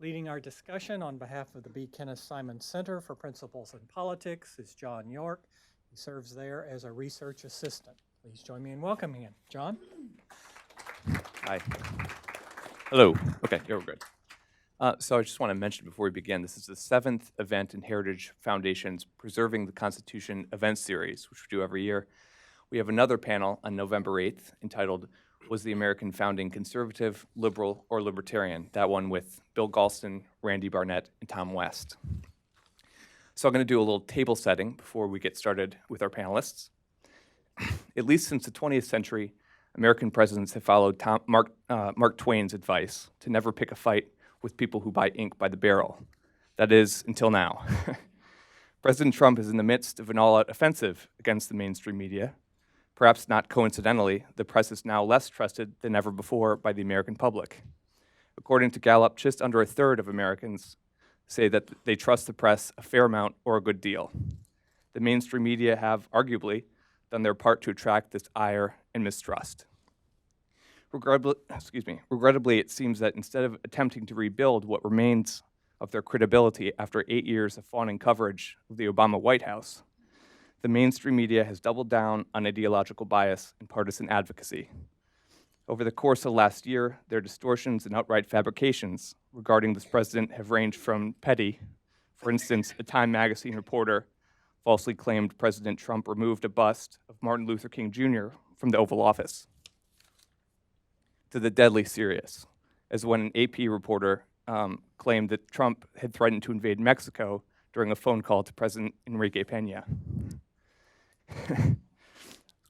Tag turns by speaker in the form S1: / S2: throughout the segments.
S1: Leading our discussion on behalf of the B. Kenneth Simon Center for Principles in Politics is John York. He serves there as a research assistant. Please join me in welcoming him. John?
S2: Hi. Hello. Okay, yeah, we're good. So I just want to mention before we begin, this is the 7th event in Heritage Foundation's Preserving the Constitution event series, which we do every year. We have another panel on November 8th entitled, Was the American Founding Conservative, Liberal, or Libertarian? That one with Bill Galston, Randy Barnett, and Tom West. So I'm going to do a little table setting before we get started with our panelists. At least since the 20th century, American presidents have followed Mark Twain's advice to never pick a fight with people who buy ink by the barrel. That is, until now. President Trump is in the midst of an all-out offensive against the mainstream media. Perhaps not coincidentally, the press is now less trusted than ever before by the American public. According to Gallup, just under a third of Americans say that they trust the press a fair amount or a good deal. The mainstream media have, arguably, done their part to attract this ire and mistrust. Regrettably, it seems that instead of attempting to rebuild what remains of their credibility after 8 years of fawning coverage of the Obama White House, the mainstream media has doubled down on ideological bias and partisan advocacy. Over the course of last year, their distortions and outright fabrications regarding this president have ranged from petty. For instance, a Time magazine reporter falsely claimed President Trump removed a bust of Martin Luther King Jr. from the Oval Office, to the deadly serious, as when an AP reporter claimed that Trump had threatened to invade Mexico during a phone call to President Enrique Peña.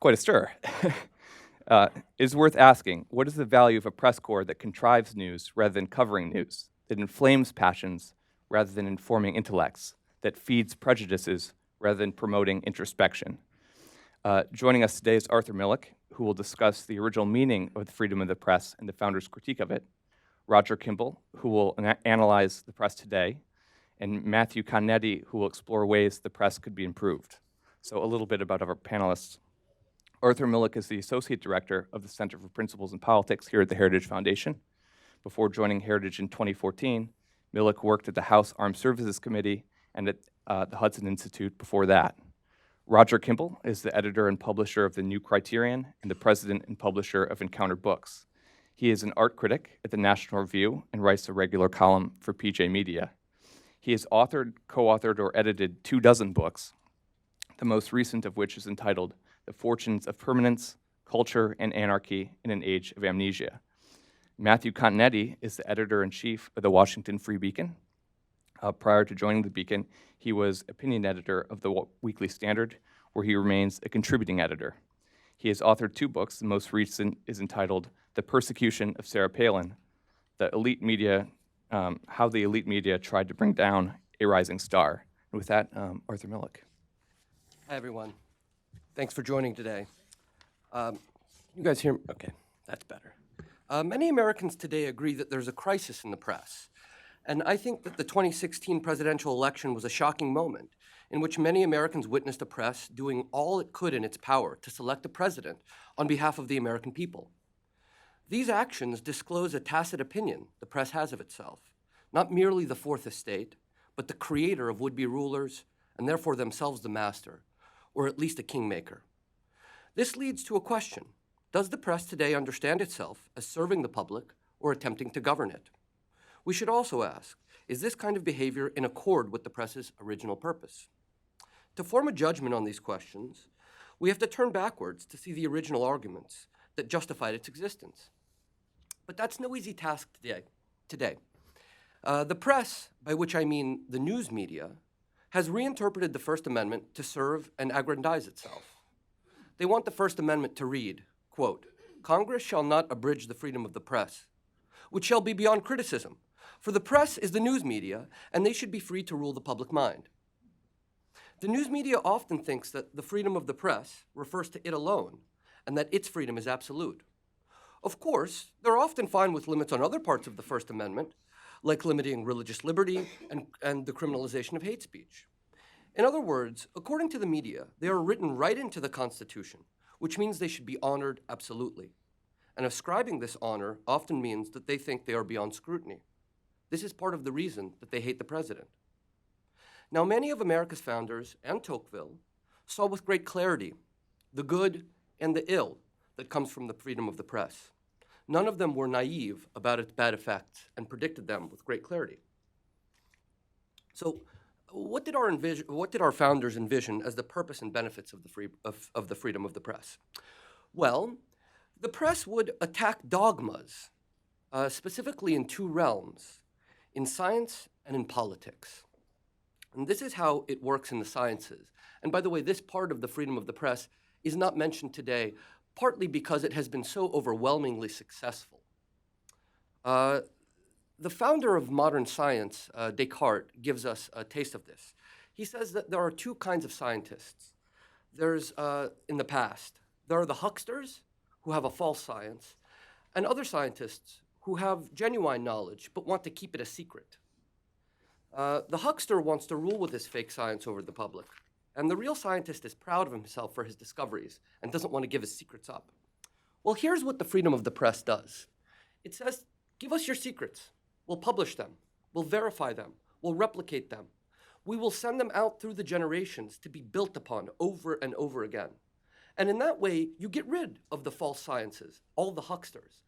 S2: Quite a stir. It is worth asking, what is the value of a press corps that contrives news rather than covering news, that inflames passions rather than informing intellects, that feeds prejudices rather than promoting introspection? Joining us today is Arthur Milikh, who will discuss the original meaning of the freedom of the press and the founder's critique of it, Roger Kimball, who will analyze the press today, and Matthew Continetti, who will explore ways the press could be improved. So a little bit about our panelists. Arthur Milikh is the Associate Director of the Center for Principles in Politics here at the Heritage Foundation. Before joining Heritage in 2014, Milikh worked at the House Armed Services Committee and at the Hudson Institute before that. Roger Kimball is the editor and publisher of the New Criterion and the president and publisher of Encounter Books. He is an art critic at the National Review and writes a regular column for PJ Media. He has authored, co-authored, or edited 24 books, the most recent of which is entitled The Fortunes of Permanence, Culture, and Anarchy in an Age of Amnesia. Matthew Continetti is the editor-in-chief of the Washington Free Beacon. Prior to joining the Beacon, he was opinion editor of the Weekly Standard, where he remains a contributing editor. He has authored 2 books. The most recent is entitled The Persecution of Sarah Palin, how the elite media tried to bring down a rising star. And with that, Arthur Milikh.
S3: Hi, everyone. Thanks for joining today. You guys hear me? Okay, that's better. Many Americans today agree that there's a crisis in the press. And I think that the 2016 presidential election was a shocking moment in which many Americans witnessed a press doing all it could in its power to select a president on behalf of the American people. These actions disclose a tacit opinion the press has of itself, not merely the fourth estate, but the creator of would-be rulers, and therefore themselves the master, or at least a kingmaker. This leads to a question. Does the press today understand itself as serving the public or attempting to govern it? We should also ask, is this kind of behavior in accord with the press's original purpose? To form a judgment on these questions, we have to turn backwards to see the original arguments that justified its existence. But that's no easy task today. The press, by which I mean the news media, has reinterpreted the First Amendment to serve and aggrandize itself. They want the First Amendment to read, quote, Congress shall not abridge the freedom of the press, which shall be beyond criticism, for the press is the news media, and they should be free to rule the public mind. The news media often thinks that the freedom of the press refers to it alone, and that its freedom is absolute. Of course, they're often fine with limits on other parts of the First Amendment, like limiting religious liberty and the criminalization of hate speech. In other words, according to the media, they are written right into the Constitution, which means they should be honored absolutely. And ascribing this honor often means that they think they are beyond scrutiny. This is part of the reason that they hate the president. Now, many of America's founders and Tocqueville saw with great clarity the good and the ill that comes from the freedom of the press. None of them were naive about its bad effects and predicted them with great clarity. So, what did our founders envision as the purpose and benefits of the freedom of the press? Well, the press would attack dogmas, specifically in two realms, in science and in politics. And this is how it works in the sciences. And by the way, this part of the freedom of the press is not mentioned today, partly because it has been so overwhelmingly successful. The founder of modern science, Descartes, gives us a taste of this. He says that there are two kinds of scientists. There's, in the past, there are the hucksters who have a false science, and other scientists who have genuine knowledge but want to keep it a secret. The huckster wants to rule with his fake science over the public, and the real scientist is proud of himself for his discoveries and doesn't want to give his secrets up. Well, here's what the freedom of the press does. It says, give us your secrets. We'll publish them. We'll verify them. We'll replicate them. We will send them out through the generations to be built upon over and over again. And in that way, you get rid of the false sciences, all the hucksters.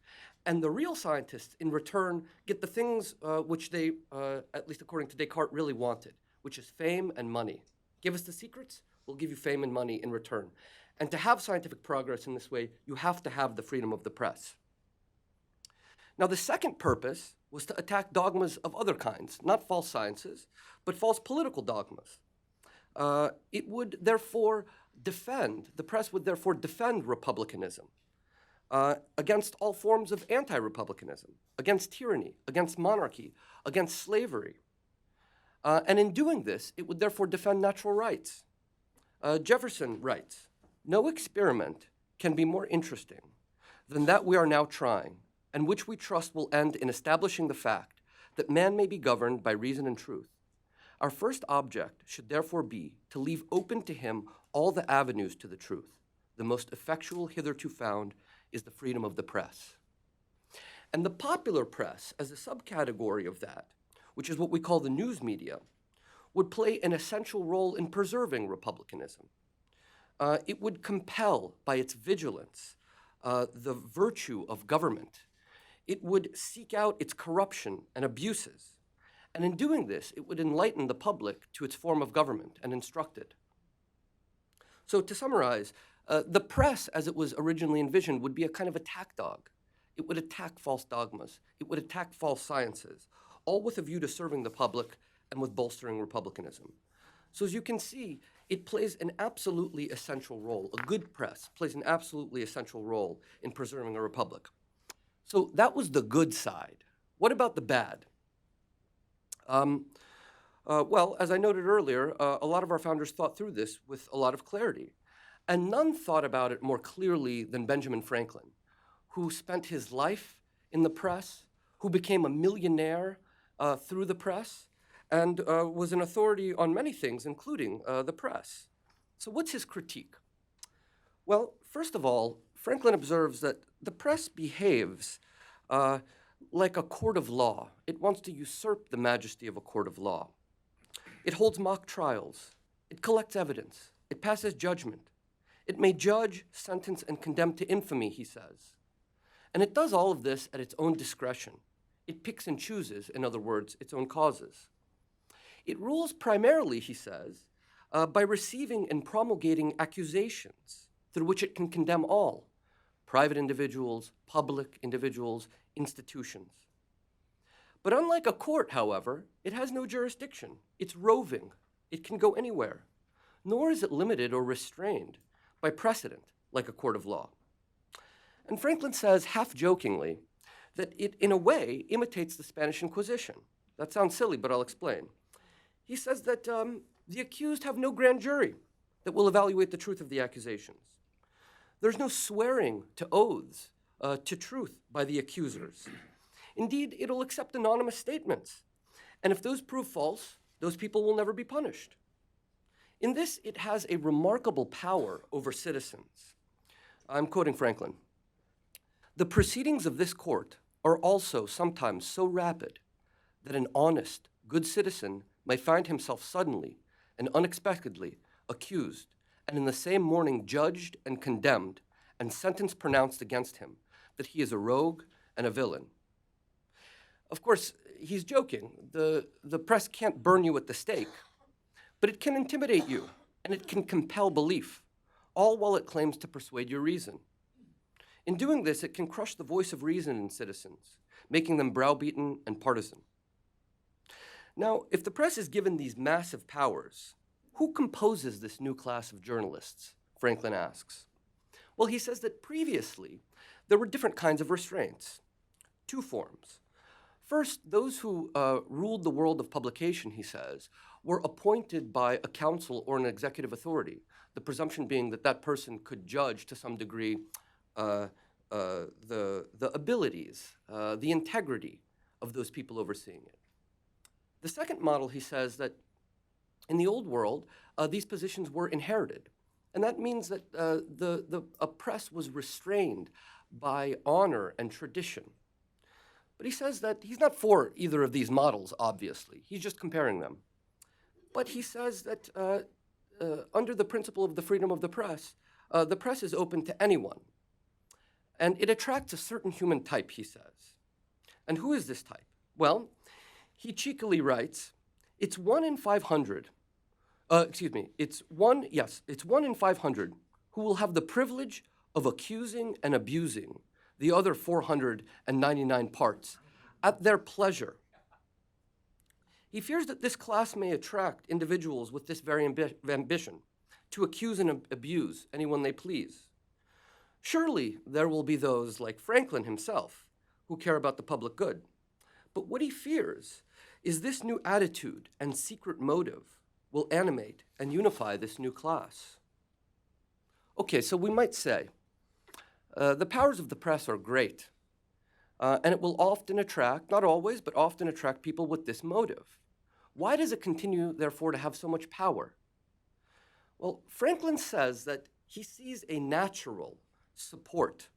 S3: And the real scientists, in return, get the things which they, at least according to Descartes, really wanted, which is fame and money. Give us the secrets, we'll give you fame and money in return. And to have scientific progress in this way, you have to have the freedom of the press. Now, the second purpose was to attack dogmas of other kinds, not false sciences, but false political dogmas. It would therefore the press would therefore defend republicanism against all forms of anti-republicanism, against tyranny, against monarchy, against slavery. And in doing this, it would therefore defend natural rights. Jefferson writes, "No experiment can be more interesting than that we are now trying, and which we trust will end in establishing the fact that man may be governed by reason and truth. Our first object should therefore be to leave open to him all the avenues to the truth. The most effectual hitherto found is the freedom of the press." And the popular press, as a subcategory of that, which is what we call the news media, would play an essential role in preserving republicanism. It would compel, by its vigilance, the virtue of government. It would seek out its corruption and abuses. And in doing this, it would enlighten the public to its form of government and instruct it. So to summarize, the press, as it was originally envisioned, would be a kind of attack dog. It would attack false dogmas. It would attack false sciences, all with a view to serving the public and with bolstering republicanism. So as you can see, it plays an absolutely essential role. A good press plays an absolutely essential role in preserving a republic. So that was the good side. What about the bad? Well, as I noted earlier, a lot of our founders thought through this with a lot of clarity. And none thought about it more clearly than Benjamin Franklin, who spent his life in the press, who became a millionaire through the press, and was an authority on many things, including the press. So what's his critique? Well, first of all, Franklin observes that the press behaves like a court of law. It wants to usurp the majesty of a court of law. It holds mock trials. It collects evidence. It passes judgment. It may judge, sentence, and condemn to infamy, he says. And it does all of this at its own discretion. It picks and chooses, in other words, its own causes. It rules primarily, he says, by receiving and promulgating accusations through which it can condemn all, private individuals, public individuals, institutions. But unlike a court, however, it has no jurisdiction. It's roving. It can go anywhere. Nor is it limited or restrained by precedent, like a court of law. And Franklin says, half-jokingly, that it, in a way, imitates the Spanish Inquisition. That sounds silly, but I'll explain. He says that the accused have no grand jury that will evaluate the truth of the accusations. There's no swearing to oaths to truth by the accusers. Indeed, it'll accept anonymous statements. And if those prove false, those people will never be punished. In this, it has a remarkable power over citizens. I'm quoting Franklin. "The proceedings of this court are also sometimes so rapid that an honest, good citizen may find himself suddenly and unexpectedly accused, and in the same morning judged and condemned, and sentence pronounced against him, that he is a rogue and a villain. Of course, he's joking. The press can't burn you at the stake, but it can intimidate you, and it can compel belief, all while it claims to persuade your reason. In doing this, it can crush the voice of reason in citizens, making them browbeaten and partisan. Now, if the press is given these massive powers, who composes this new class of journalists? Franklin asks. Well, he says that previously there were different kinds of restraints, two forms. First, those who ruled the world of publication, he says, were appointed by a council or an executive authority, the presumption being that that person could judge to some degree the abilities, the integrity of those people overseeing it. The second model, he says, that in the old world, these positions were inherited. And that means that a press was restrained by honor and tradition. But he says that he's not for either of these models, obviously. He's just comparing them. But he says that under the principle of the freedom of the press is open to anyone. And it attracts a certain human type, he says. And who is this type? Well, he cheekily writes, it's 1 in 500 it's 1 in 500 who will have the privilege of accusing and abusing the other 499 parts at their pleasure. He fears that this class may attract individuals with this very ambition to accuse and abuse anyone they please. Surely there will be those like Franklin himself who care about the public good. But what he fears is this new attitude and secret motive will animate and unify this new class. Okay, so we might say, the powers of the press are great, and it will often attract, not always, but often attract people with this motive. Why does it continue, therefore, to have so much power? Well, Franklin says that he sees a natural support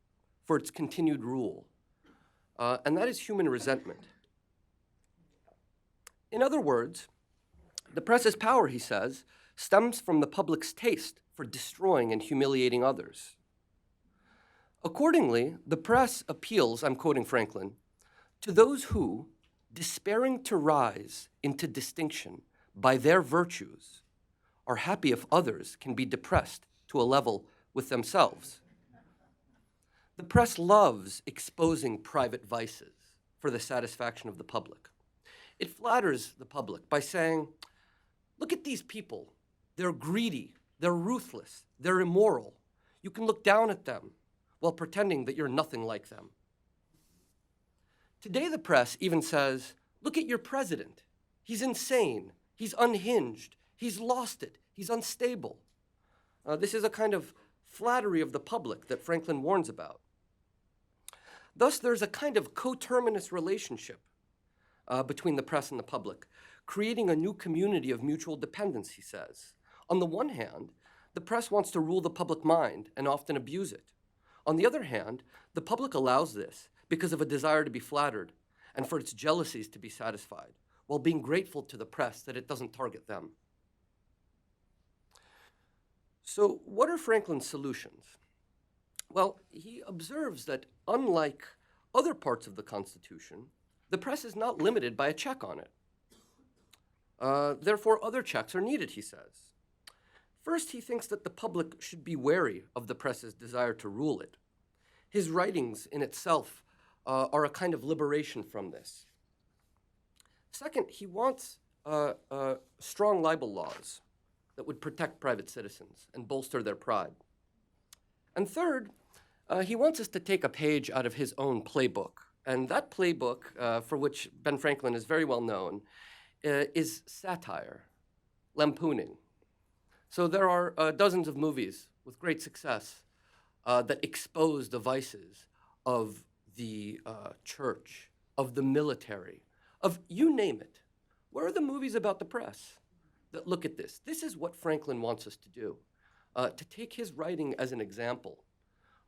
S3: for its continued rule, and that is human resentment. In other words, the press's power, he says, stems from the public's taste for destroying and humiliating others. Accordingly, the press appeals, I'm quoting Franklin, to those who, despairing to rise into distinction by their virtues, are happy if others can be depressed to a level with themselves. The press loves exposing private vices for the satisfaction of the public. It flatters the public by saying, look at these people. They're greedy, they're ruthless, they're immoral. You can look down at them while pretending that you're nothing like them. Today the press even says, look at your president. He's insane, he's unhinged, he's lost it, he's unstable. This is a kind of flattery of the public that Franklin warns about. Thus, there's a kind of coterminous relationship between the press and the public, creating a new community of mutual dependence, he says. On the one hand, the press wants to rule the public mind and often abuse it. On the other hand, the public allows this because of a desire to be flattered and for its jealousies to be satisfied, while being grateful to the press that it doesn't target them. So what are Franklin's solutions? Well, he observes that unlike other parts of the Constitution, the press is not limited by a check on it. Therefore, other checks are needed, he says. First, he thinks that the public should be wary of the press's desire to rule it. His writings in itself are a kind of liberation from this. Second, he wants strong libel laws that would protect private citizens and bolster their pride. And third, he wants us to take a page out of his own playbook. And that playbook, for which Ben Franklin is very well known, is satire, lampooning. So there are dozens of movies with great success that expose the vices of the church, of the military, of you name it. Where are the movies about the press that look at this? This is what Franklin wants us to do, to take his writing as an example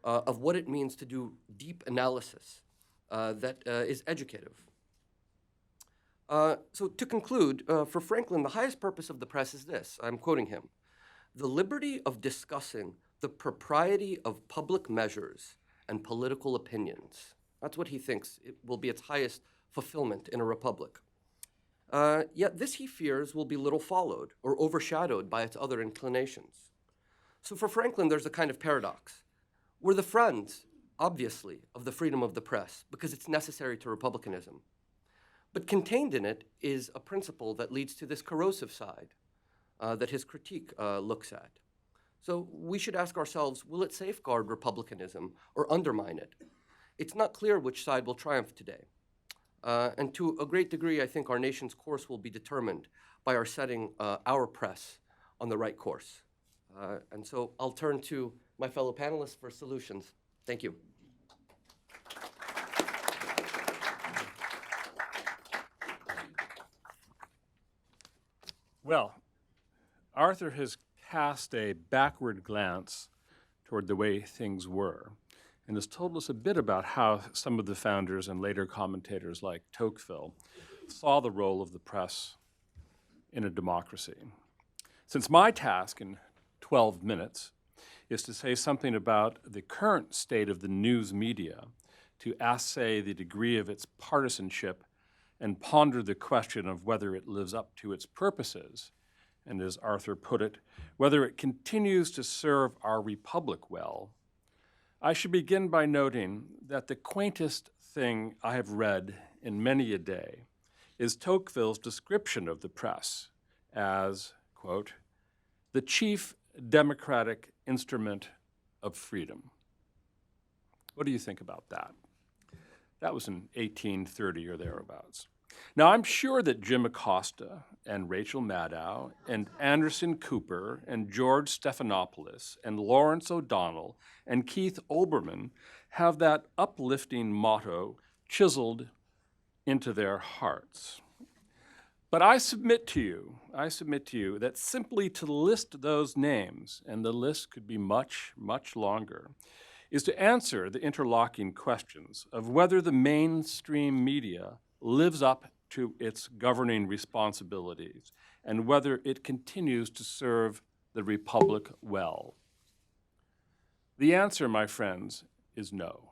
S3: of what it means to do deep analysis that is educative. So to conclude, for Franklin, the highest purpose of the press is this, I'm quoting him, the liberty of discussing the propriety of public measures and political opinions. That's what he thinks it will be its highest fulfillment in a republic. Yet this, he fears, will be little followed or overshadowed by its other inclinations. So for Franklin, there's a kind of paradox. We're the friends, obviously, of the freedom of the press because it's necessary to republicanism. But contained in it is a principle that leads to this corrosive side that his critique looks at. So we should ask ourselves, will it safeguard republicanism or undermine it? It's not clear which side will triumph today. And to a great degree, I think our nation's course will be determined by our setting our press on the right course. And so I'll turn to my fellow panelists for solutions. Thank you.
S4: Well, Arthur has cast a backward glance toward the way things were and has told us a bit about how some of the founders and later commentators like Tocqueville saw the role of the press in a democracy. Since my task in 12 minutes is to say something about the current state of the news media, to assay the degree of its partisanship and ponder the question of whether it lives up to its purposes, and as Arthur put it, whether it continues to serve our republic well, I should begin by noting that the quaintest thing I have read in many a day is Tocqueville's description of the press as, quote, the chief democratic instrument of freedom. What do you think about that? That was in 1830 or thereabouts. Now, I'm sure that Jim Acosta and Rachel Maddow and Anderson Cooper and George Stephanopoulos and Lawrence O'Donnell and Keith Olbermann have that uplifting motto chiseled into their hearts. But I submit to you that simply to list those names, and the list could be much, much longer, is to answer the interlocking questions of whether the mainstream media lives up to its governing responsibilities and whether it continues to serve the republic well. The answer, my friends, is no.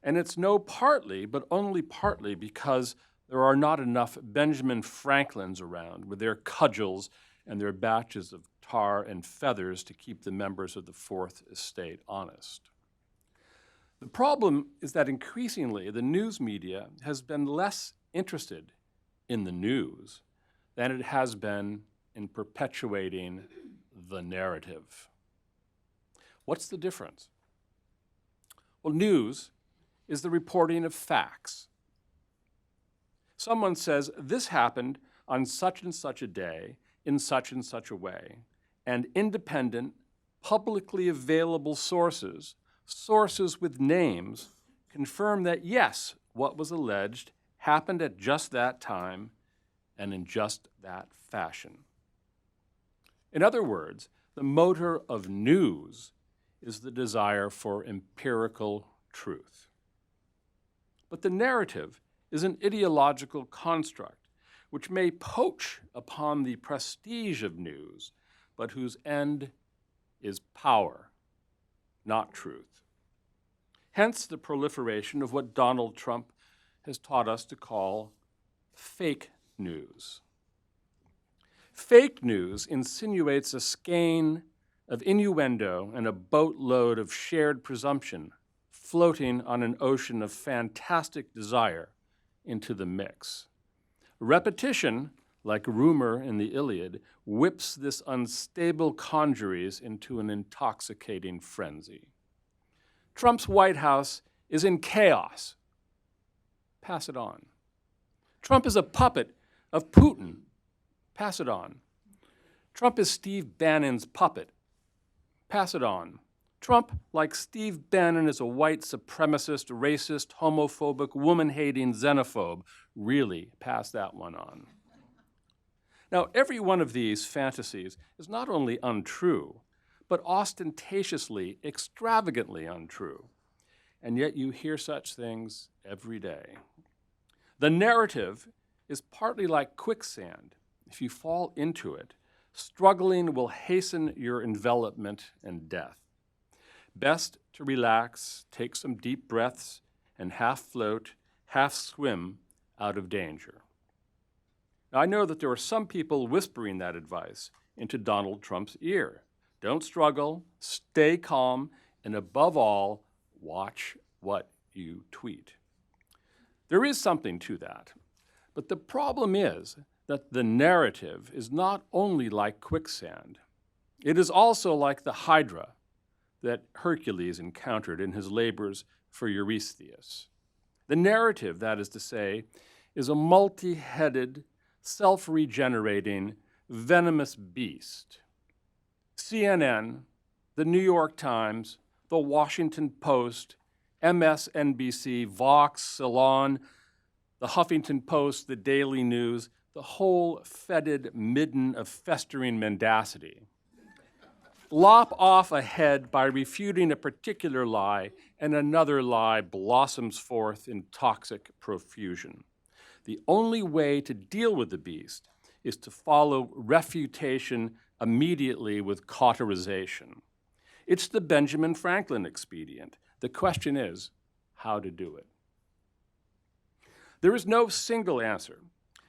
S4: And it's no partly, but only partly, because there are not enough Benjamin Franklins around with their cudgels and their batches of tar and feathers to keep the members of the Fourth Estate honest. The problem is that increasingly the news media has been less interested in the news than it has been in perpetuating the narrative. What's the difference? Well, news is the reporting of facts. Someone says, this happened on such and such a day in such and such a way, and independent, publicly available sources with names confirm that, yes, what was alleged happened at just that time and in just that fashion. In other words, the motor of news is the desire for empirical truth. But the narrative is an ideological construct which may poach upon the prestige of news, but whose end is power, not truth. Hence the proliferation of what Donald Trump has taught us to call fake news. Fake news insinuates a skein of innuendo and a boatload of shared presumption floating on an ocean of fantastic desire into the mix. Repetition, like rumor in the Iliad, whips this unstable congeries into an intoxicating frenzy. Trump's White House is in chaos. Pass it on. Trump is a puppet of Putin. Pass it on. Trump is Steve Bannon's puppet. Pass it on. Trump, like Steve Bannon, is a white supremacist, racist, homophobic, woman-hating xenophobe. Really, pass that one on. Now, every one of these fantasies is not only untrue, but ostentatiously, extravagantly untrue. And yet you hear such things every day. The narrative is partly like quicksand. If you fall into it, struggling will hasten your envelopment and death. Best to relax, take some deep breaths, and half float, half swim out of danger. Now, I know that there are some people whispering that advice into Donald Trump's ear. Don't struggle, stay calm, and above all, watch what you tweet. There is something to that, but the problem is that the narrative is not only like quicksand, it is also like the Hydra that Hercules encountered in his labors for Eurystheus. The narrative, that is to say, is a multi-headed, self-regenerating, venomous beast. CNN, the New York Times, the Washington Post, MSNBC, Vox, Salon, the Huffington Post, the Daily News, the whole fetid midden of festering mendacity. Lop off a head by refuting a particular lie, and another lie blossoms forth in toxic profusion. The only way to deal with the beast is to follow refutation immediately with cauterization. It's the Benjamin Franklin expedient. The question is how to do it. There is no single answer.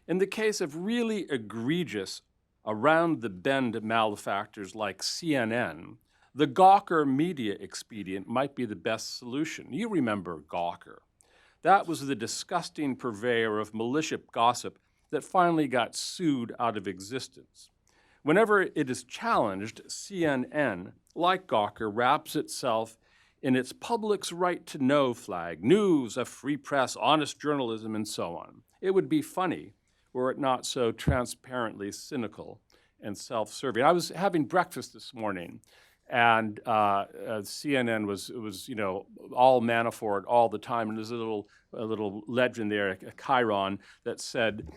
S4: In the case of really egregious, around-the-bend malefactors like CNN, the Gawker media expedient might be the best solution. You remember Gawker. That was the disgusting purveyor of malicious gossip that finally got sued out of existence. Whenever it is challenged, CNN, like Gawker, wraps itself in its public's right to know flag, news, a free press, honest journalism, and so on. It would be funny were it not so transparently cynical and self-serving. I was having breakfast this morning, and CNN was all Manafort all the time, and there's a little legend there, a chyron that said,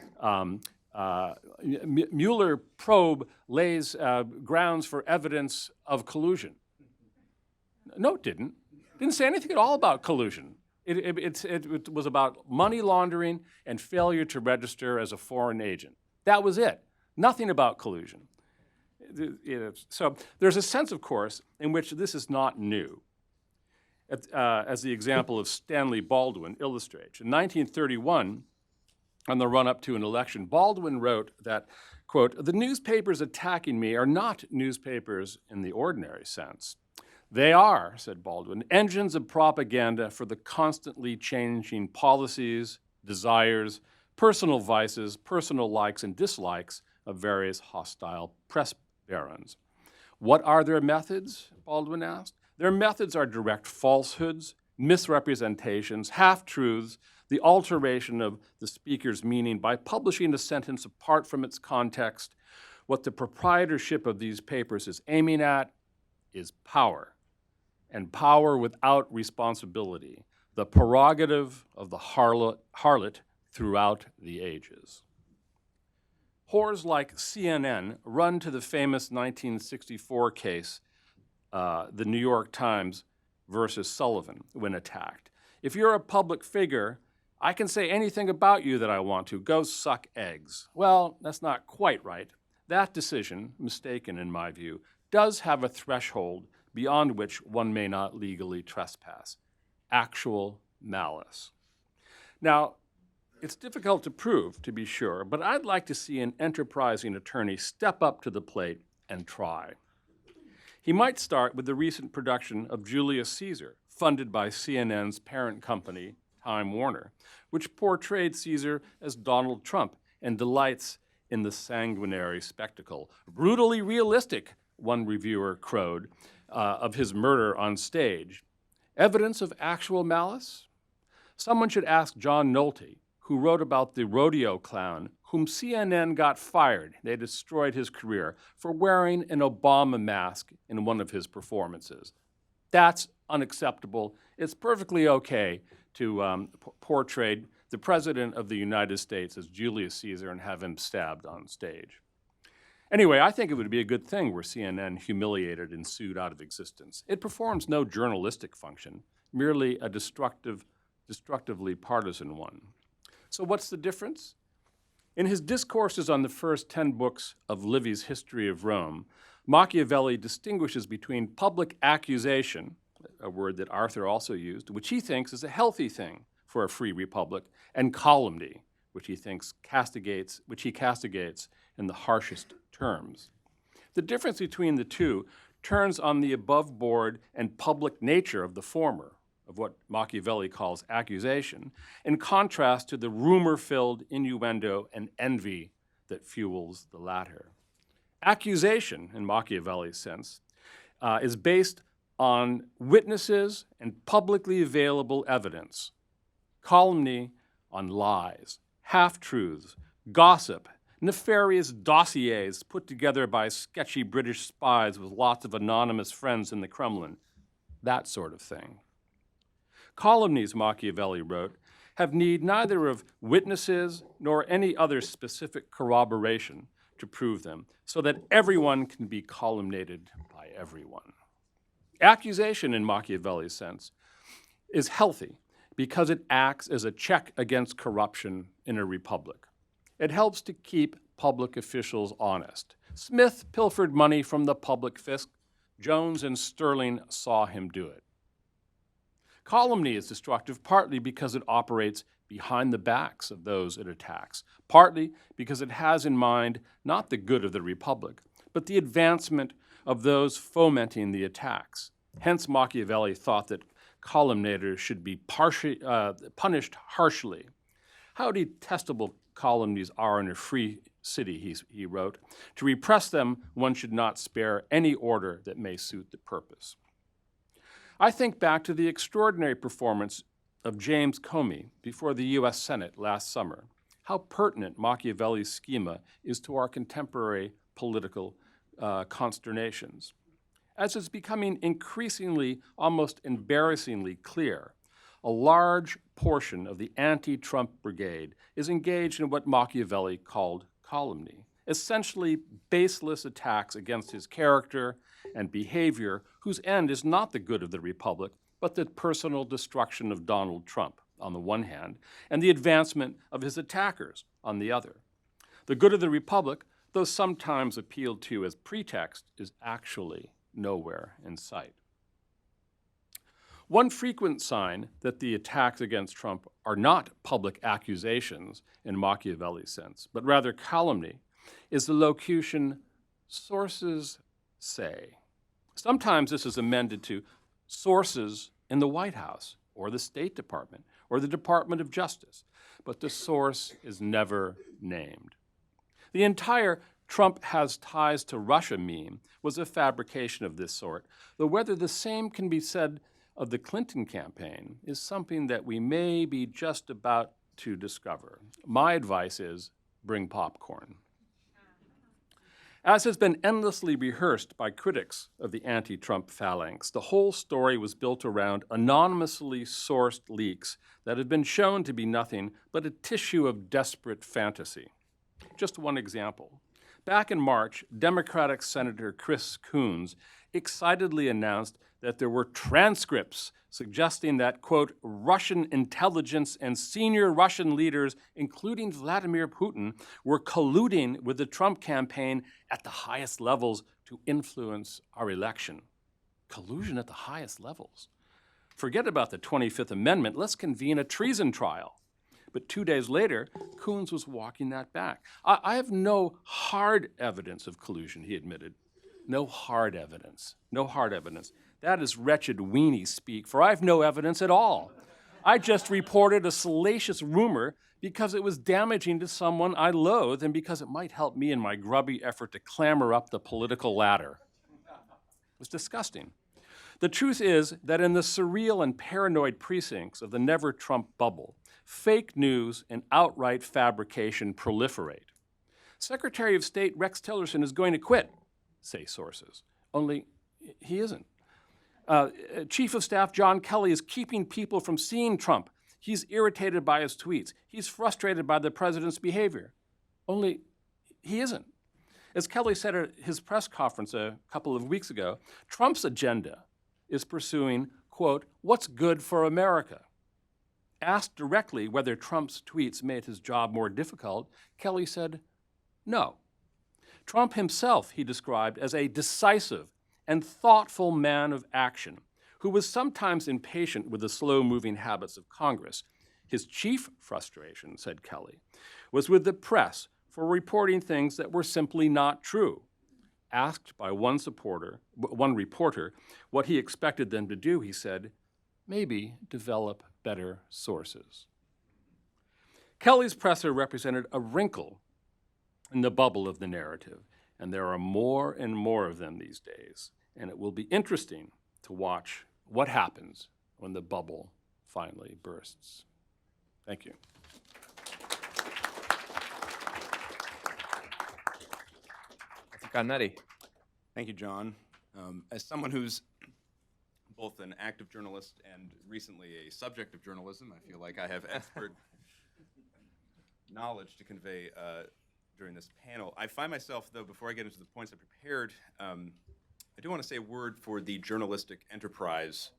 S4: Mueller probe lays grounds for evidence of collusion. No, it didn't. It didn't say anything at all about collusion. It was about money laundering and failure to register as a foreign agent. That was it. Nothing about collusion. So there's a sense, of course, in which this is not new, as the example of Stanley Baldwin illustrates. In 1931, on the run-up to an election, Baldwin wrote that, quote, "The newspapers attacking me are not newspapers in the ordinary sense. They are," said Baldwin, "engines of propaganda for the constantly changing policies, desires, personal vices, personal likes and dislikes of various hostile press barons." What are their methods? Baldwin asked. Their methods are direct falsehoods, misrepresentations, half-truths, the alteration of the speaker's meaning by publishing a sentence apart from its context. What the proprietorship of these papers is aiming at is power, and power without responsibility, the prerogative of the harlot throughout the ages. Whores like CNN run to the famous 1964 case, the New York Times versus Sullivan, when attacked. If you're a public figure, I can say anything about you that I want to. Go suck eggs. Well, that's not quite right. That decision, mistaken in my view, does have a threshold beyond which one may not legally trespass: actual malice. Now, it's difficult to prove, to be sure, but I'd like to see an enterprising attorney step up to the plate and try. He might start with the recent production of Julius Caesar, funded by CNN's parent company, Time Warner, which portrayed Caesar as Donald Trump and delights in the sanguinary spectacle. Brutally realistic, one reviewer crowed, of his murder on stage. Evidence of actual malice? Someone should ask John Nolte, who wrote about the rodeo clown, whom CNN got fired, they destroyed his career, for wearing an Obama mask in one of his performances. That's unacceptable. It's perfectly okay to portray the President of the United States as Julius Caesar and have him stabbed on stage. Anyway, I think it would be a good thing were CNN humiliated and sued out of existence. It performs no journalistic function, merely a destructively partisan one. So what's the difference? In his discourses on the first 10 books of Livy's History of Rome, Machiavelli distinguishes between public accusation, a word that Arthur also used, which he thinks is a healthy thing for a free republic, and calumny, which he castigates in the harshest terms. The difference between the two turns on the above-board and public nature of the former, of what Machiavelli calls accusation, in contrast to the rumor-filled innuendo and envy that fuels the latter. Accusation, in Machiavelli's sense, is based on witnesses and publicly available evidence. Calumny on lies, half-truths, gossip, nefarious dossiers put together by sketchy British spies with lots of anonymous friends in the Kremlin, that sort of thing. Calumnies, Machiavelli wrote, have need neither of witnesses nor any other specific corroboration to prove them, so that everyone can be calumniated by everyone. Accusation, in Machiavelli's sense, is healthy because it acts as a check against corruption in a republic. It helps to keep public officials honest. Smith pilfered money from the public fisc. Jones and Sterling saw him do it. Calumny is destructive partly because it operates behind the backs of those it attacks, partly because it has in mind not the good of the republic, but the advancement of those fomenting the attacks. Hence, Machiavelli thought that calumniators should be punished harshly. How detestable calumnies are in a free city, he wrote. To repress them, one should not spare any order that may suit the purpose. I think back to the extraordinary performance of James Comey before the U.S. Senate last summer. How pertinent Machiavelli's schema is to our contemporary political consternations. As is becoming increasingly, almost embarrassingly clear, a large portion of the anti-Trump brigade is engaged in what Machiavelli called calumny, essentially baseless attacks against his character and behavior, whose end is not the good of the republic, but the personal destruction of Donald Trump, on the one hand, and the advancement of his attackers, on the other. The good of the republic, though sometimes appealed to as pretext, is actually nowhere in sight. One frequent sign that the attacks against Trump are not public accusations in Machiavelli's sense, but rather calumny, is the locution, sources say. Sometimes this is amended to sources in the White House, or the State Department, or the Department of Justice, but the source is never named. The entire Trump has ties to Russia meme was a fabrication of this sort, though whether the same can be said of the Clinton campaign is something that we may be just about to discover. My advice is bring popcorn. As has been endlessly rehearsed by critics of the anti-Trump phalanx, the whole story was built around anonymously sourced leaks that have been shown to be nothing but a tissue of desperate fantasy. Just one example. Back in March, Democratic Senator Chris Coons excitedly announced that there were transcripts suggesting that, quote, Russian intelligence and senior Russian leaders, including Vladimir Putin, were colluding with the Trump campaign at the highest levels to influence our election. Collusion at the highest levels. Forget about the 25th Amendment. Let's convene a treason trial. But 2 days later, Coons was walking that back. I have no hard evidence of collusion, he admitted. No hard evidence. No hard evidence. That is wretched weenie speak, for I have no evidence at all. I just reported a salacious rumor because it was damaging to someone I loathe and because it might help me in my grubby effort to clamber up the political ladder. It was disgusting. The truth is that in the surreal and paranoid precincts of the never-Trump bubble, fake news and outright fabrication proliferate. Secretary of State Rex Tillerson is going to quit, say sources, only he isn't. Chief of Staff John Kelly is keeping people from seeing Trump. He's irritated by his tweets. He's frustrated by the president's behavior, only he isn't. As Kelly said at his press conference a couple of weeks ago, Trump's agenda is pursuing, quote, what's good for America. Asked directly whether Trump's tweets made his job more difficult, Kelly said no. Trump himself he described as a decisive and thoughtful man of action who was sometimes impatient with the slow-moving habits of Congress. His chief frustration, said Kelly, was with the press for reporting things that were simply not true. Asked by one reporter what he expected them to do, he said, maybe develop better sources. Kelly's presser represented a wrinkle in the bubble of the narrative, and there are more and more of them these days, and it will be interesting to watch what happens when the bubble finally bursts. Thank you.
S2: Continetti.
S5: Thank you, John. As someone who's both an active journalist and recently a subject of journalism, I feel like I have expert knowledge to convey during this panel. I find myself, though, before I get into the points I prepared, I do want to say a word for the journalistic enterprise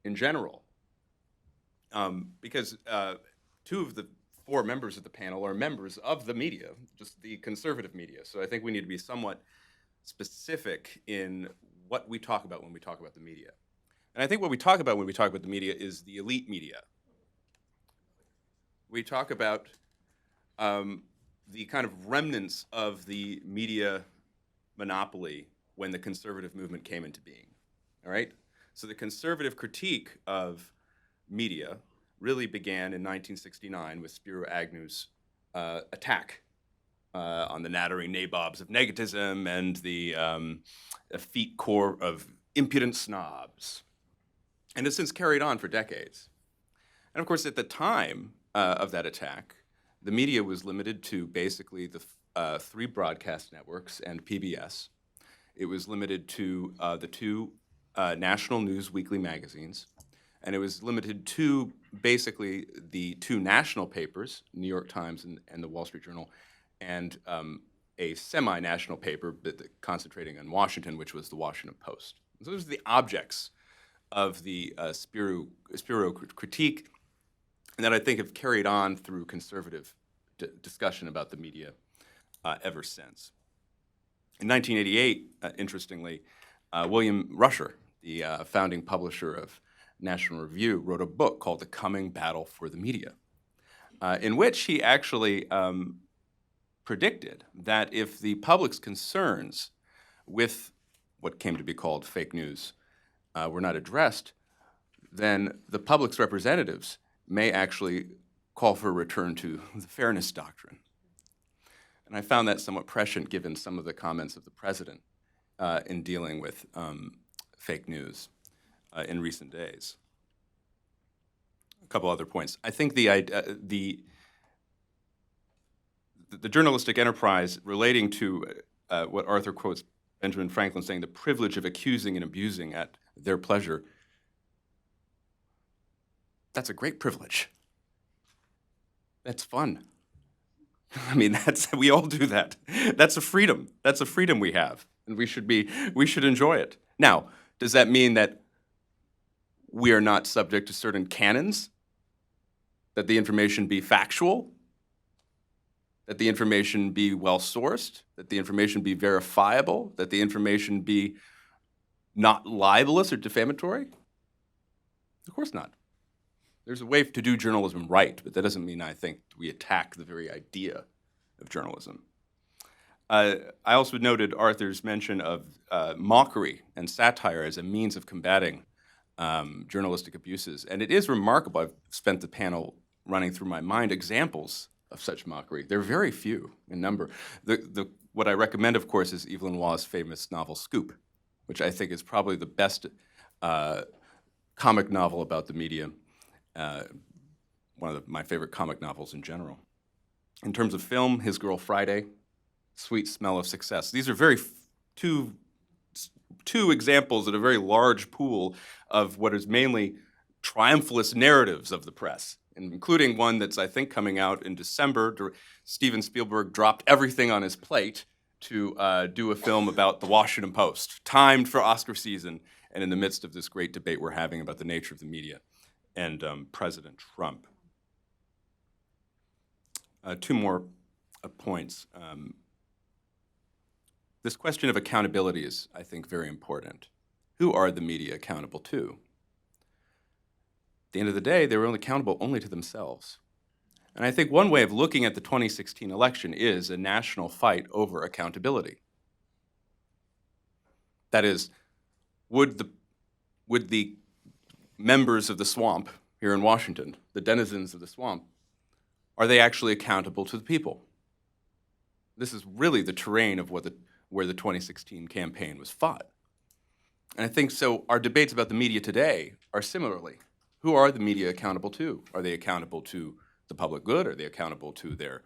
S5: in general, because two of the four members of the panel are members of the media, just the conservative media. So I think we need to be somewhat specific in what we talk about when we talk about the media. And I think what we talk about when we talk about the media is the elite media. We talk about the kind of remnants of the media monopoly when the conservative movement came into being, all right? So the conservative critique of media really began in 1969 with Spiro Agnew's attack on the nattering nabobs of negativism and the effete core of impudent snobs. And it's since carried on for decades. And of course, at the time of that attack, the media was limited to basically the three broadcast networks and PBS. It was limited to the two national news weekly magazines, and it was limited to basically the two national papers, New York Times and the Wall Street Journal, and a semi-national paper concentrating on Washington, which was the Washington Post. So those are the objects of the Spiro critique, and that I think have carried on through conservative discussion about the media ever since. In 1988, interestingly, William Rusher, the founding publisher of National Review, wrote a book called The Coming Battle for the Media, in which he actually predicted that if the public's concerns with what came to be called fake news were not addressed, then the public's representatives may actually call for a return to the fairness doctrine. And I found that somewhat prescient given some of the comments of the president in dealing with fake news in recent days. A couple other points. I think the journalistic enterprise relating to what Arthur quotes Benjamin Franklin saying, the privilege of accusing and abusing at their pleasure, that's a great privilege. That's fun. I mean, we all do that. That's a freedom. That's a freedom we have, and we should enjoy it. Now, does that mean that we are not subject to certain canons? That the information be factual? That the information be well-sourced? That the information be verifiable? That the information be not libelous or defamatory? Of course not. There's a way to do journalism right, but that doesn't mean I think we attack the very idea of journalism. I also noted Arthur's mention of mockery and satire as a means of combating journalistic abuses. And it is remarkable, I've spent the panel running through my mind examples of such mockery. They're very few in number. What I recommend, of course, is Evelyn Waugh's famous novel Scoop, which I think is probably the best comic novel about the media. One of my favorite comic novels in general. In terms of film, His Girl Friday, Sweet Smell of Success. These are two examples in a very large pool of what is mainly triumphalist narratives of the press, including one that's, I think, coming out in December. Steven Spielberg dropped everything on his plate to do a film about the Washington Post, timed for Oscar season, and in the midst of this great debate we're having about the nature of the media. and President Trump. Two more points. This question of accountability is, I think, very important. Who are the media accountable to? At the end of the day, they were only accountable only to themselves. And I think one way of looking at the 2016 election is a national fight over accountability. That is, would the members of the swamp here in Washington, the denizens of the swamp, are they actually accountable to the people? This is really the terrain of where the 2016 campaign was fought. And I think so our debates about the media today are similarly. Who are the media accountable to? Are they accountable to the public good? Are they accountable to their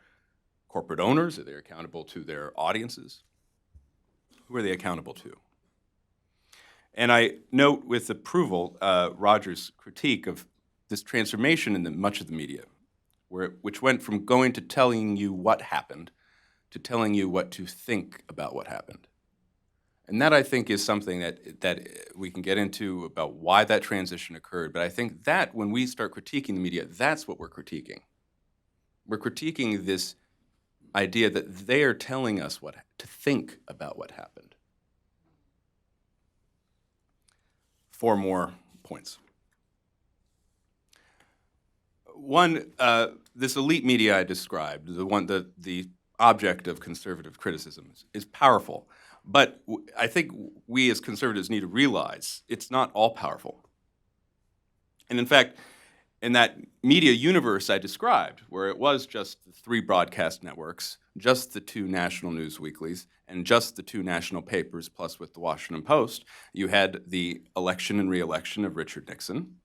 S5: corporate owners? Are they accountable to their audiences? Who are they accountable to? And I note with approval Roger's critique of this transformation in much of the media, which went from going to telling you what happened to telling you what to think about what happened. And that, I think, is something that we can get into about why that transition occurred. But I think that when we start critiquing the media, that's what we're critiquing. We're critiquing this idea that they are telling us what to think about what happened. 4 more points. One, this elite media I described, the object of conservative criticism, is powerful. But I think we as conservatives need to realize it's not all powerful. And in fact, in that media universe I described, where it was just the 3 broadcast networks, just the 2 national news weeklies, and just the 2 national papers, plus with the Washington Post, you had the election and re-election of Richard Nixon.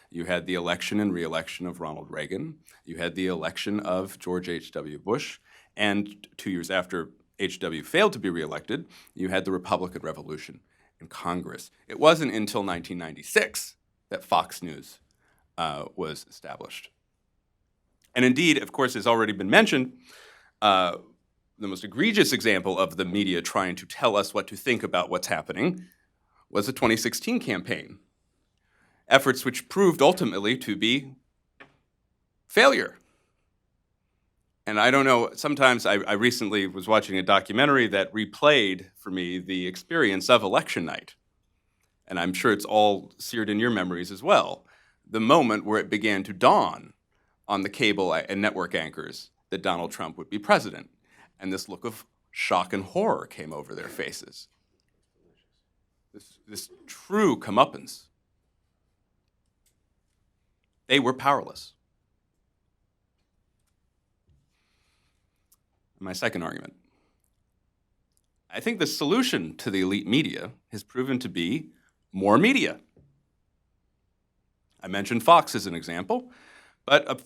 S5: You had the election and re-election of Ronald Reagan. You had the election of George H.W. Bush. And 2 years after H.W. failed to be reelected, you had the Republican Revolution in Congress. It wasn't until 1996 that Fox News was established. And indeed, of course, as already been mentioned, the most egregious example of the media trying to tell us what to think about what's happening was the 2016 campaign. Efforts which proved ultimately to be failure. And I don't know, sometimes I recently was watching a documentary that replayed for me the experience of election night. And I'm sure it's all seared in your memories as well. The moment where it began to dawn on the cable and network anchors that Donald Trump would be president. And this look of shock and horror came over their faces. This true comeuppance. They were powerless. My second argument. I think the solution to the elite media has proven to be more media. I mentioned Fox as an example, but a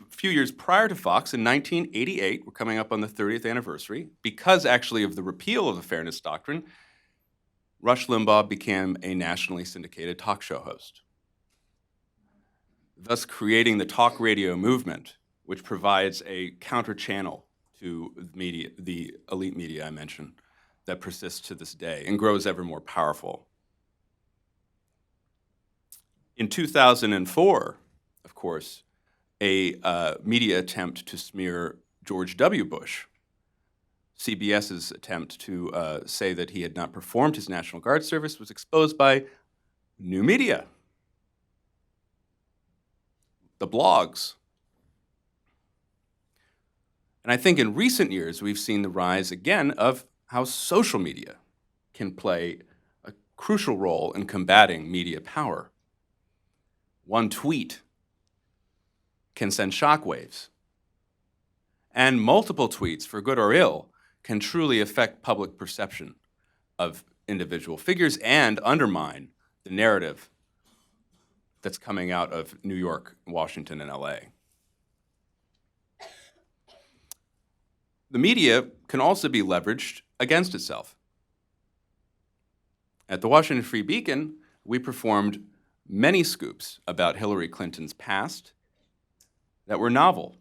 S5: few years prior to Fox, in 1988, we're coming up on the 30th anniversary, because actually of the repeal of the Fairness Doctrine, Rush Limbaugh became a nationally syndicated talk show host, thus creating the talk radio movement, which provides a counter-channel to media, the elite media I mentioned, that persists to this day and grows ever more powerful. In 2004, of course, a media attempt to smear George W. Bush, CBS's attempt to say that he had not performed his National Guard service, was exposed by new media, the blogs. And I think in recent years, we've seen the rise again of how social media can play a crucial role in combating media power. One tweet can send shockwaves. And multiple tweets, for good or ill, can truly affect public perception of individual figures and undermine the narrative that's coming out of New York, Washington, and LA. The media can also be leveraged against itself. At the Washington Free Beacon, we performed many scoops about Hillary Clinton's past that were novel,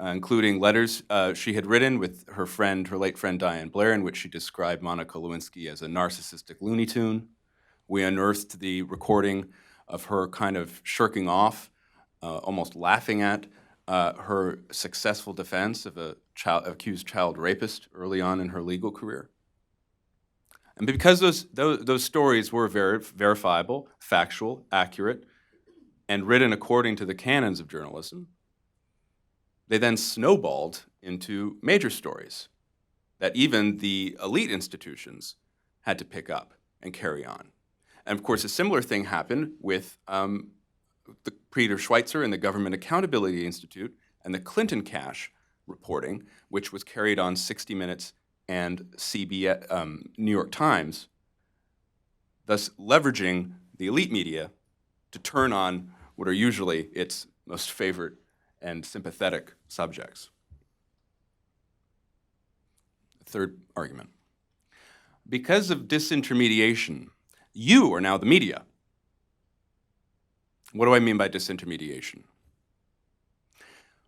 S5: including letters she had written with her late friend Diane Blair, in which she described Monica Lewinsky as a narcissistic Looney Tune. We unearthed the recording of her kind of shirking off, almost laughing at her successful defense of a accused child rapist early on in her legal career. And because those stories were verifiable, factual, accurate, and written according to the canons of journalism, they then snowballed into major stories that even the elite institutions had to pick up and carry on. And of course, a similar thing happened with the Peter Schweitzer and the Government Accountability Institute and the Clinton cash reporting, which was carried on 60 Minutes and CBS, New York Times, thus leveraging the elite media to turn on what are usually its most favorite and sympathetic subjects. Third argument. Because of disintermediation, you are now the media. What do I mean by disintermediation?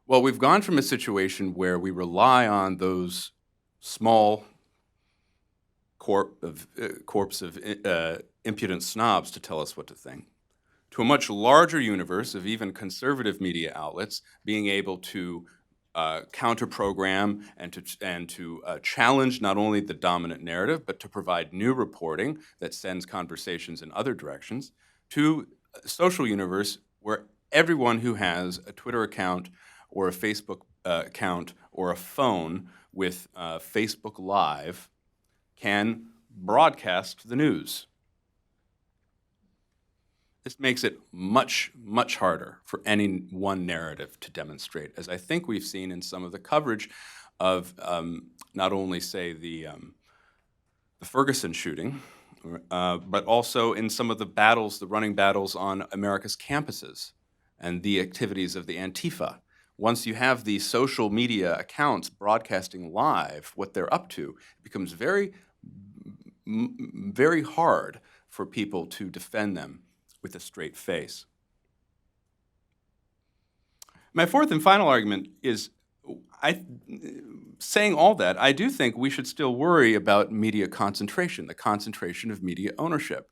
S5: Well, we've gone from a situation where we rely on those small corps of impudent snobs to tell us what to think, to a much larger universe of even conservative media outlets being able to counter-program and to challenge not only the dominant narrative, but to provide new reporting that sends conversations in other directions, to a social universe where everyone who has a Twitter account or a Facebook account or a phone with Facebook Live can broadcast the news. This makes it much, much harder for any one narrative to demonstrate, as I think we've seen in some of the coverage of not only, say, the Ferguson shooting, but also in some of the battles, the running battles on America's campuses and the activities of the Antifa. Once you have the social media accounts broadcasting live what they're up to, it becomes very, very hard for people to defend them with a straight face. My fourth and final argument is, saying all that, I do think we should still worry about media concentration, the concentration of media ownership.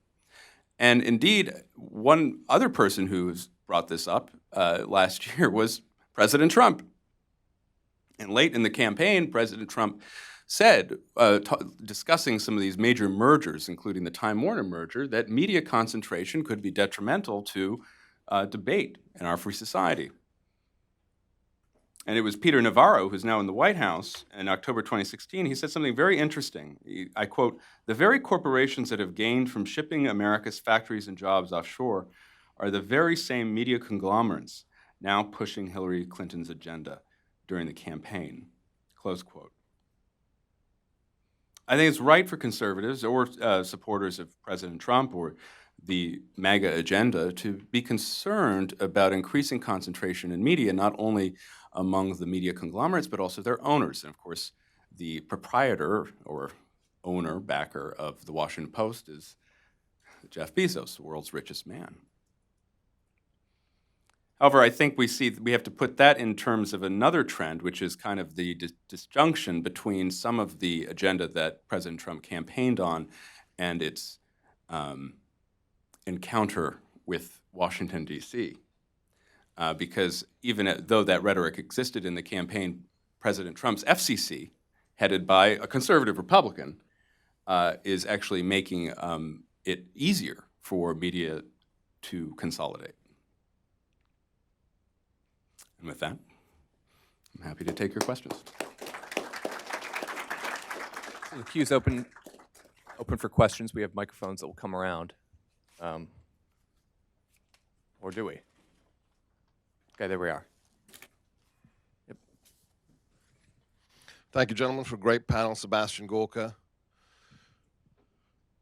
S5: And indeed, one other person who's brought this up last year was President Trump. And late in the campaign, President Trump said, discussing some of these major mergers, including the Time Warner merger, that media concentration could be detrimental to debate in our free society. And it was Peter Navarro, who's now in the White House, in October 2016, he said something very interesting. I quote, "The very corporations that have gained from shipping America's factories and jobs offshore are the very same media conglomerates now pushing Hillary Clinton's agenda during the campaign," close quote. I think it's right for conservatives or supporters of President Trump or the MAGA agenda to be concerned about increasing concentration in media, not only among the media conglomerates, but also their owners. And of course, the proprietor or owner, backer of the Washington Post is Jeff Bezos, the world's richest man. However, I think we have to put that in terms of another trend, which is kind of the disjunction between some of the agenda that President Trump campaigned on and its encounter with Washington, D.C. Because even though that rhetoric existed in the campaign, President Trump's FCC, headed by a conservative Republican, is actually making it easier for media to consolidate. And with that, I'm happy to take your questions.
S2: So the queue's open for questions. We have microphones that will come around. Or do we? Okay, there we are. Yep.
S6: Thank you, gentlemen, for a great panel. Sebastian Gorka.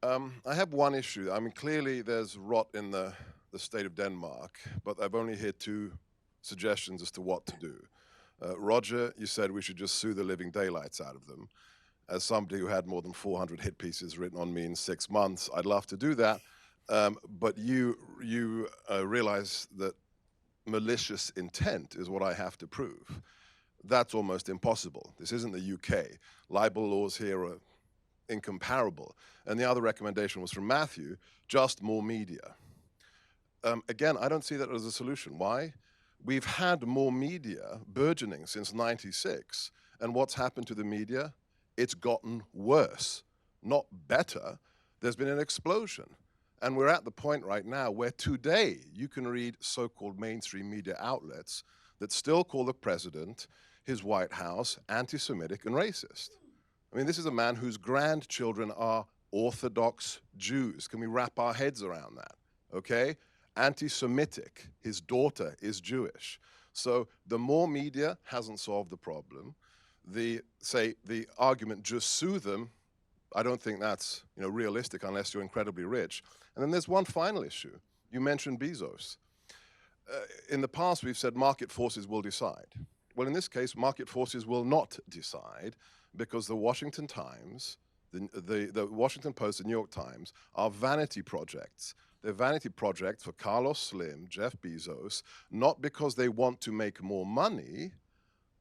S6: I have one issue. I mean, clearly there's rot in the state of Denmark, but I've only heard two suggestions as to what to do. Roger, you said we should just sue the living daylights out of them. As somebody who had more than 400 hit pieces written on me in 6 months, I'd love to do that. But you realize that malicious intent is what I have to prove. That's almost impossible. This isn't the UK. Libel laws here are incomparable. And the other recommendation was from Matthew, just more media. again, I don't see that as a solution. Why? We've had more media burgeoning since '96, and what's happened to the media? It's gotten worse, not better. There's been an explosion. And we're at the point right now where today you can read so-called mainstream media outlets that still call the president, his White House, anti-Semitic and racist. I mean, this is a man whose grandchildren are Orthodox Jews. Can we wrap our heads around that? Okay? Anti-Semitic. His daughter is Jewish. So the more media hasn't solved the problem. The argument, just sue them, I don't think that's realistic unless you're incredibly rich. And then there's one final issue. You mentioned Bezos. In the past, we've said market forces will decide. Well, in this case, market forces will not decide because the Washington Times, the Washington Post, the New York Times are vanity projects. They're vanity projects for Carlos Slim, Jeff Bezos, not because they want to make more money,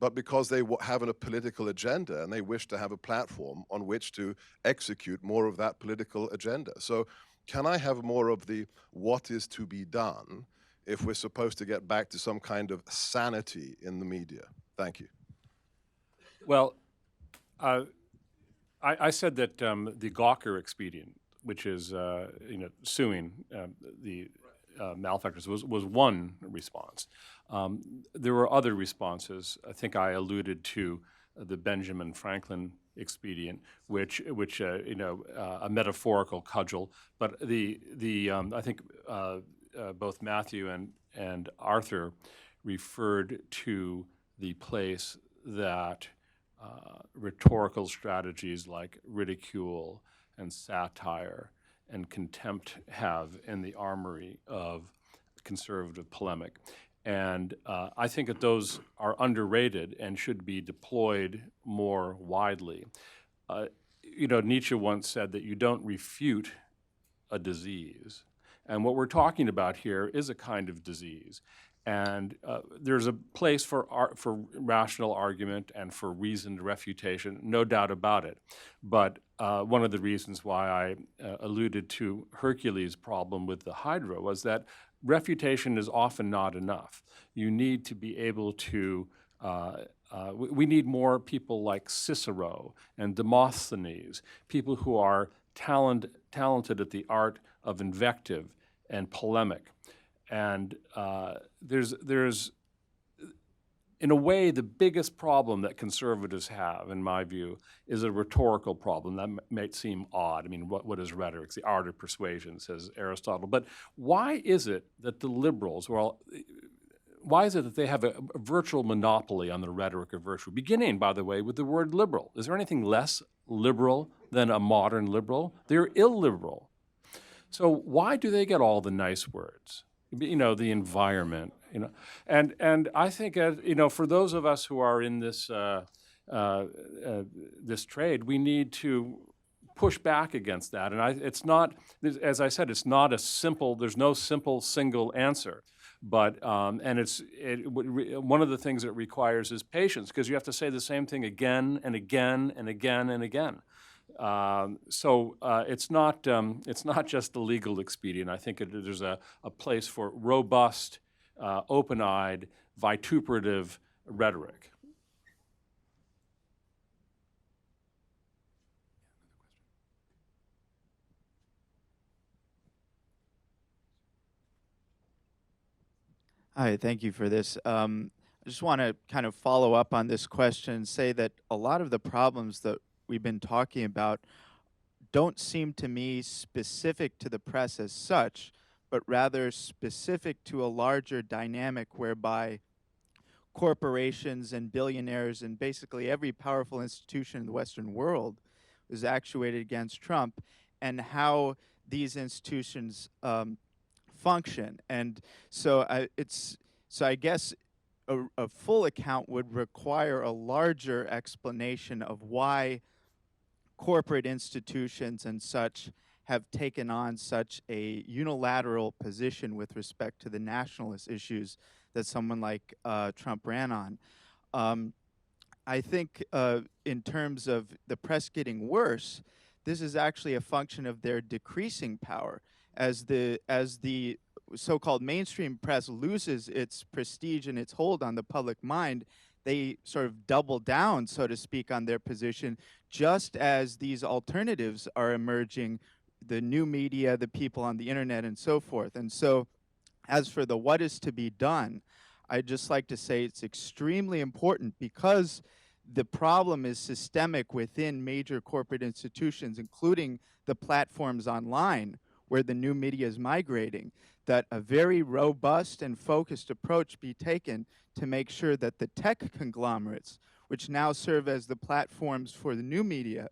S6: but because they have a political agenda and they wish to have a platform on which to execute more of that political agenda. So can I have more of the what is to be done if we're supposed to get back to some kind of sanity in the media? Thank you.
S4: Well, I said that the Gawker expedient, which is suing the malefactors, was one response. There were other responses. I think I alluded to the Benjamin Franklin expedient, which a metaphorical cudgel. But I think both Matthew and Arthur referred to the place that rhetorical strategies like ridicule and satire and contempt have in the armory of conservative polemic. And I think that those are underrated and should be deployed more widely. Nietzsche once said that you don't refute a disease. And what we're talking about here is a kind of disease. And there's a place for rational argument and for reasoned refutation, no doubt about it. But one of the reasons why I alluded to Hercules' problem with the Hydra was that refutation is often not enough. You need to be able to, we need more people like Cicero and Demosthenes, people who are talented at the art of invective and polemic. And there's, in a way, the biggest problem that conservatives have, in my view, is a rhetorical problem. That might seem odd. I mean, what is rhetoric? It's the art of persuasion, says Aristotle. But why is it that the liberals, why is it that they have a virtual monopoly on the rhetoric of virtue, beginning, by the way, with the word liberal? Is there anything less liberal than a modern liberal? They're illiberal. So why do they get all the nice words? The environment, and I think, for those of us who are in this this trade, we need to push back against that. And it's not, as I said, it's not a simple. There's no simple single answer, but one of the things it requires is patience, because you have to say the same thing again and again and again and again. So it's not just the legal expedient. I think there's a place for robust, open-eyed, vituperative rhetoric.
S7: Hi, thank you for this. I just want to kind of follow up on this question and say that a lot of the problems that we've been talking about don't seem to me specific to the press as such, but rather specific to a larger dynamic whereby corporations and billionaires and basically every powerful institution in the Western world is actuated against Trump, and how these institutions function. And so I guess a full account would require a larger explanation of why corporate institutions and such have taken on such a unilateral position with respect to the nationalist issues that someone like Trump ran on. I think in terms of the press getting worse, this is actually a function of their decreasing power. As the so-called mainstream press loses its prestige and its hold on the public mind, they sort of double down, so to speak, on their position, just as these alternatives are emerging, the new media, the people on the internet, and so forth. And so, as for the what is to be done, I'd just like to say it's extremely important because the problem is systemic within major corporate institutions, including the platforms online where the new media is migrating, that a very robust and focused approach be taken to make sure that the tech conglomerates, which now serve as the platforms for the new media,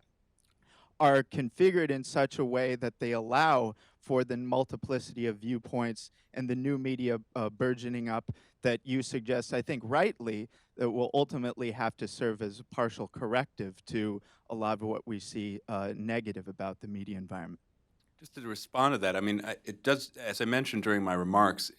S7: are configured in such a way that they allow for the multiplicity of viewpoints and the new media burgeoning up that you suggest, I think rightly, that will ultimately have to serve as a partial corrective to a lot of what we see negative about the media environment.
S5: Just to respond to that, I mean, it does, as I mentioned during my remarks,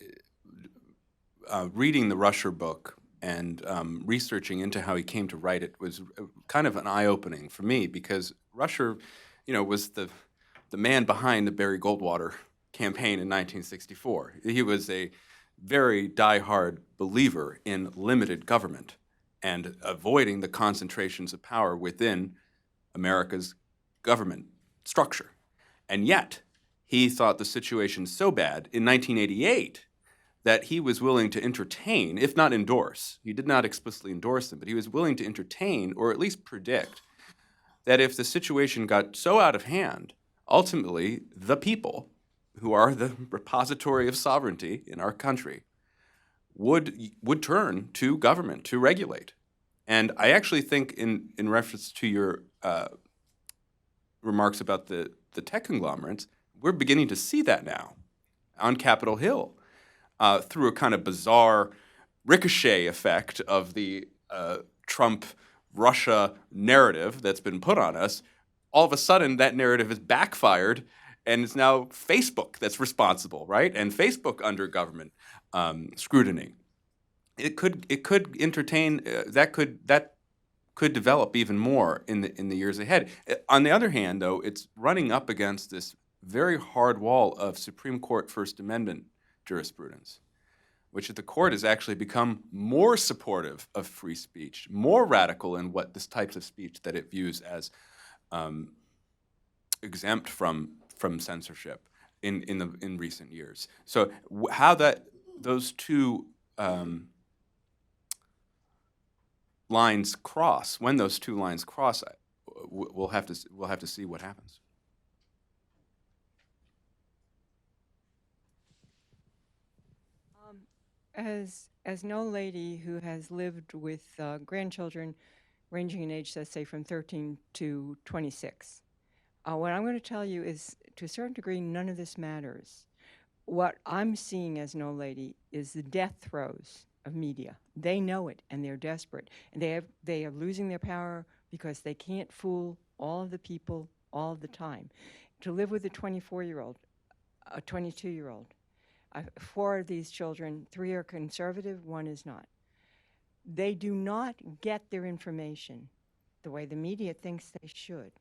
S5: reading the Rusher book and researching into how he came to write it was kind of an eye-opening for me, because Rusher, was the man behind the Barry Goldwater campaign in 1964. He was a very diehard believer in limited government and avoiding the concentrations of power within America's government structure. And yet, he thought the situation so bad in 1988 that he was willing to entertain, if not endorse, he did not explicitly endorse them, but he was willing to entertain or at least predict that if the situation got so out of hand, ultimately the people, who are the repository of sovereignty in our country, would turn to government to regulate. And I actually think in reference to your remarks about the tech conglomerates, we're beginning to see that now on Capitol Hill through a kind of bizarre ricochet effect of the Trump-Russia narrative that's been put on us. All of a sudden, that narrative has backfired, and it's now Facebook that's responsible, right? And Facebook under government scrutiny. It could entertain that could develop even more in the years ahead. On the other hand, though, it's running up against this very hard wall of Supreme Court First Amendment jurisprudence, which the court has actually become more supportive of free speech, more radical in what this types of speech that it views as exempt from censorship in recent years. So how those two lines cross, when those two lines cross, we'll have to see what happens.
S8: As an old lady who has lived with grandchildren ranging in age, let's say, from 13 to 26, what I'm going to tell you is, to a certain degree, none of this matters. What I'm seeing as an old lady is the death throes of media. They know it, and they're desperate. And they are losing their power because they can't fool all of the people all of the time. To live with a 24-year-old, a 22-year-old, 4 of these children, 3 are conservative, 1 is not. They do not get their information the way the media thinks they should.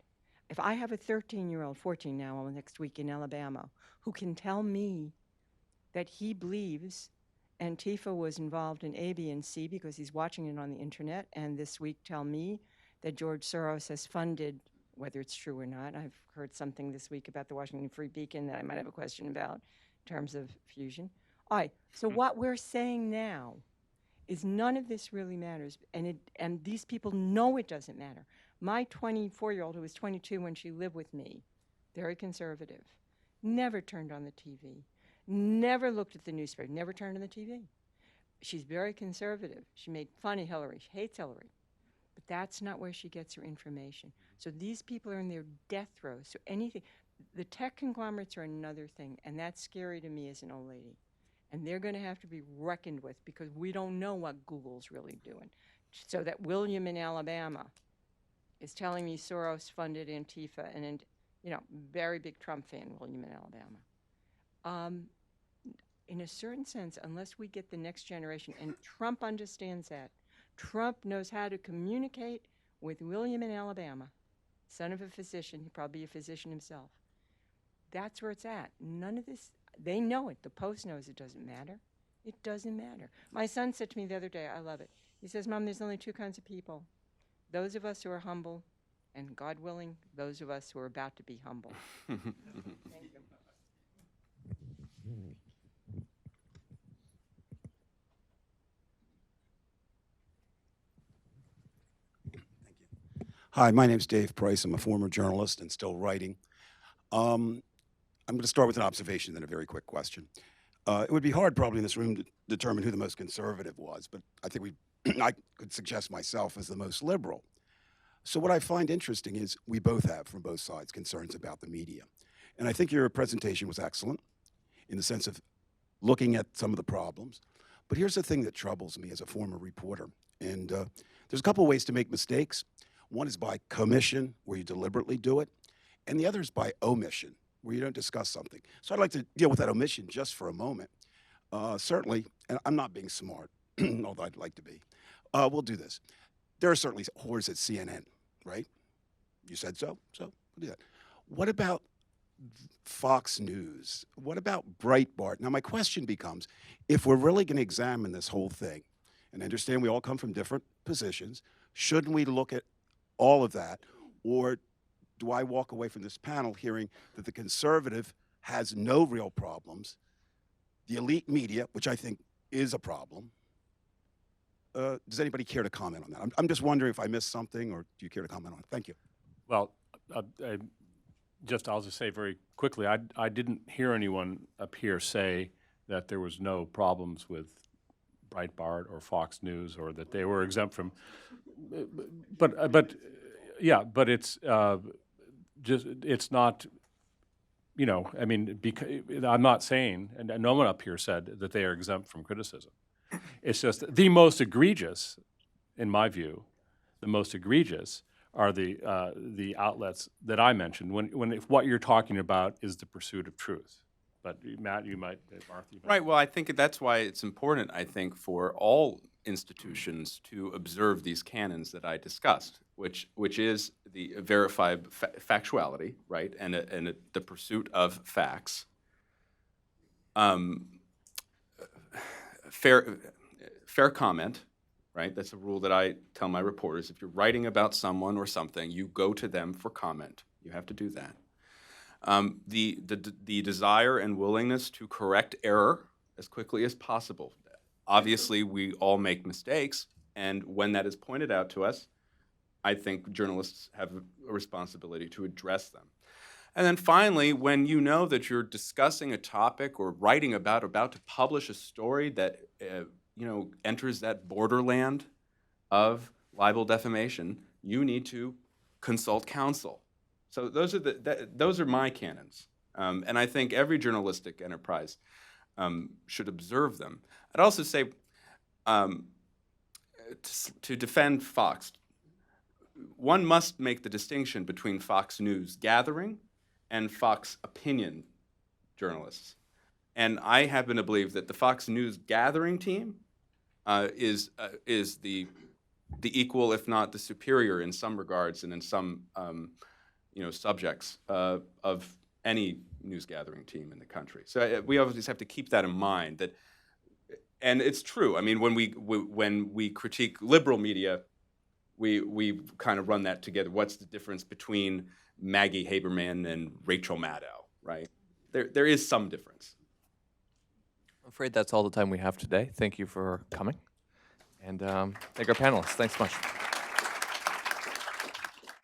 S8: If I have a 13-year-old, 14 now, next week in Alabama, who can tell me that he believes Antifa was involved in A, B, and C because he's watching it on the internet, and this week tell me that George Soros has funded, whether it's true or not, I've heard something this week about the Washington Free Beacon that I might have a question about in terms of fusion. All right, so what we're saying now is none of this really matters, and these people know it doesn't matter. My 24-year-old, who was 22 when she lived with me, very conservative, never turned on the TV, never looked at the newspaper, never turned on the TV. She's very conservative. She made fun of Hillary. She hates Hillary. But that's not where she gets her information. So these people are in their death throes. So anything, the tech conglomerates are another thing, and that's scary to me as an old lady. And they're going to have to be reckoned with because we don't know what Google's really doing. So that William in Alabama is telling me Soros funded Antifa, and very big Trump fan, William in Alabama. In a certain sense, unless we get the next generation, and Trump understands that, Trump knows how to communicate with William in Alabama, son of a physician, he'd probably be a physician himself. That's where it's at. None of this, They know it. The Post knows it doesn't matter. It doesn't matter. My son said to me the other day, I love it. He says, Mom, there's only two kinds of people. Those of us who are humble, and God willing, those of us who are about to be humble. Thank you.
S9: Hi, my name's Dave Price. I'm a former journalist and still writing. I'm going to start with an observation, then a very quick question. It would be hard probably in this room to determine who the most conservative was, but I think I could suggest myself as the most liberal. So what I find interesting is we both have, from both sides, concerns about the media. And I think your presentation was excellent in the sense of looking at some of the problems. But here's the thing that troubles me as a former reporter. And there's a couple ways to make mistakes. One is by commission, where you deliberately do it, and the other is by omission, where you don't discuss something. So I'd like to deal with that omission just for a moment. Certainly, and I'm not being smart, although I'd like to be, we'll do this. There are certainly whores at CNN, right? You said so, so we'll do that. What about Fox News? What about Breitbart? Now, my question becomes, if we're really going to examine this whole thing, and understand we all come from different positions, shouldn't we look at all of that, or do I walk away from this panel hearing that the conservative has no real problems, the elite media, which I think is a problem? Does anybody care to comment on that? I'm just wondering if I missed something, or do you care to comment on it? Thank you.
S4: Well, I'll just say very quickly, I didn't hear anyone up here say that there was no problems with Breitbart or Fox News, or that they were exempt from. But it's just, it's not, I mean, I'm not saying, and no one up here said that they are exempt from criticism. It's just the most egregious, in my view, the most egregious are the outlets that I mentioned, if what you're talking about is the pursuit of truth. But Matt, you might, Martha, you might.
S5: Right. Well, I think that's why it's important, I think, for all institutions to observe these canons that I discussed, which is the verified factuality, right, and the pursuit of facts, fair comment, right? That's a rule that I tell my reporters. If you're writing about someone or something, you go to them for comment. You have to do that. The desire and willingness to correct error as quickly as possible. Obviously, we all make mistakes, and when that is pointed out to us, I think journalists have a responsibility to address them. And then finally, when you know that you're discussing a topic or writing about to publish a story that enters that borderland of libel defamation, you need to consult counsel. So those are my canons, and I think every journalistic enterprise should observe them. I'd also say, to defend Fox, one must make the distinction between Fox News gathering and Fox opinion journalists. And I happen to believe that the Fox News gathering team is the equal, if not the superior, in some regards and in some subjects of any news gathering team in the country. So we always have to keep that in mind. That, and it's true. I mean, when we critique liberal media, we kind of run that together. What's the difference between Maggie Haberman and Rachel Maddow, right? There is some difference.
S2: I'm afraid that's all the time we have today. Thank you for coming. And thank our panelists. Thanks so much.